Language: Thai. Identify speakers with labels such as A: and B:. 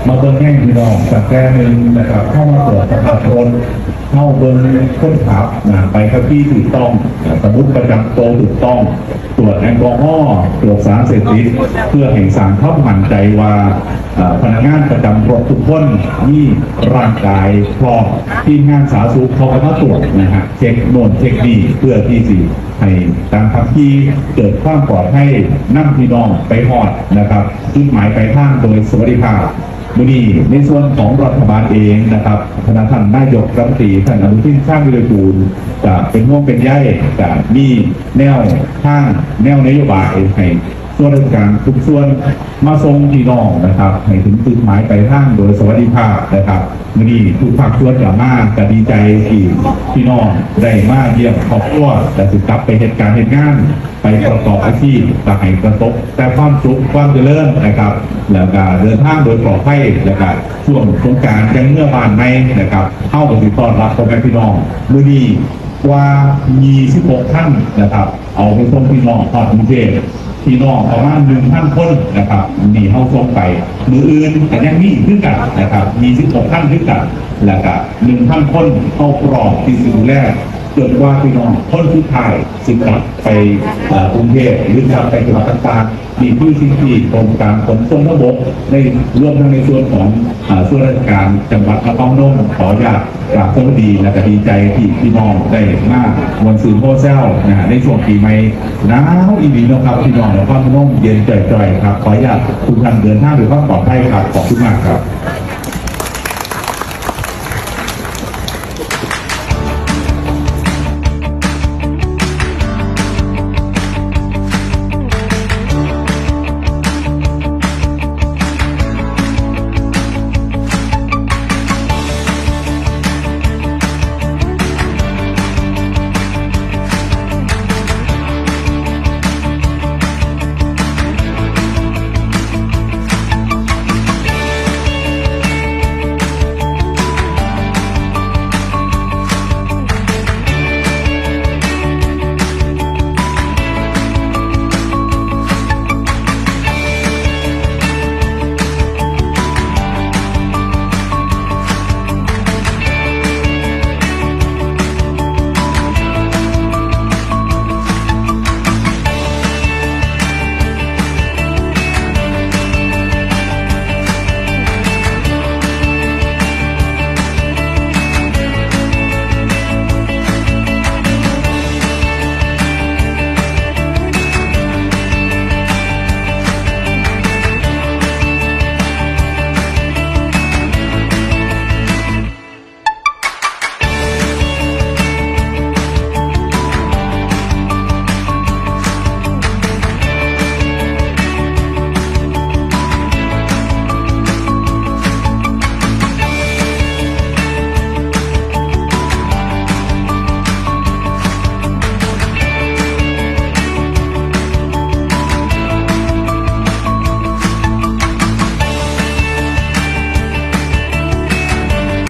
A: มาเบิ้งแง่งพี่น้องจากแก้หนึ่งนะครับเข้ามาตรวจสภาพรถเข้าเบิ้งคนขับไปขับขี่ถูกต้องสมุดประจำตัวถูกต้องตรวจแอลกอฮอล์ตรวจสารเสพติดเพื่อให้สารเข้ามั่นใจว่าพนักงานประจำรถทุกคนมีร่างกายพร้อมที่งานสาธารณสุขเขาก็มาตรวจนะฮะเช็คโน่นเช็คนี่เพื่อที่สิให้การขับขี่เกิดความปลอดภัยนั่งพี่น้องไปหอดนะครับจุดหมายปลายทางโดยสวัสดิภาพวันนี้ในส่วนของรัฐบาลเองนะครับคณะท่านนายกรัฐมนตรีท่านอนุทินชาญวิรากูลจะเป็นห่วงเป็นใยจะมีแนวทางแนวนโยบายให้ส่วนราชการทุกส่วนมาทรงพี่น้องนะครับให้ถึงจุดหมายปลายทางโดยสวัสดิภาพนะครับวันนี้ทุกภาคส่วนจะมาจะดีใจที่พี่น้องได้มาเยี่ยมครอบครัวแต่สุดท้ายไปเหตุการณ์เหตุงานไปประกอบอาชีพจะให้ประสบแต่ความสุขความเจริญนะครับแล้วก็เดินทางโดยปลอดภัยแล้วก็ช่วงสงกรานต์ยังเมื่อวานในนะครับเข้าไปติดต้อนรับพ่อแม่พี่น้องมื้อนี้ว่า26ท่านนะครับเอาไปส่งพี่น้องทอดกรุงเทพพี่น้องประมาณ1,000 คนนะครับนี่เข้าส่งไปมืออื่นแต่ยังมีขึ้นกันนะครับ26ท่านขึ้นกันแล้วก็1,000 คนเข้ากรอบที่สุดแรกจนว่าพี่น้องคนสุดท้ายสิกลับไปกรุงเทพหรือกลับไปจังหวัดต่างๆมีผู้สิ่งที่กรมการขนส่งทางบกในรวมทั้งในส่วนของส่วนราชการจังหวัดนครพนมขออยากกราบสวัสดีและก็ดีใจที่พี่น้องได้มากวันสื่อโพเซลในช่วงปีใหม่หนาวอีหลีนะครับพี่น้องนครพนมเย็นจ่อยๆครับขออยากทุกท่านเดินทางด้วยความปลอดภัยครับขอบคุณมากครับ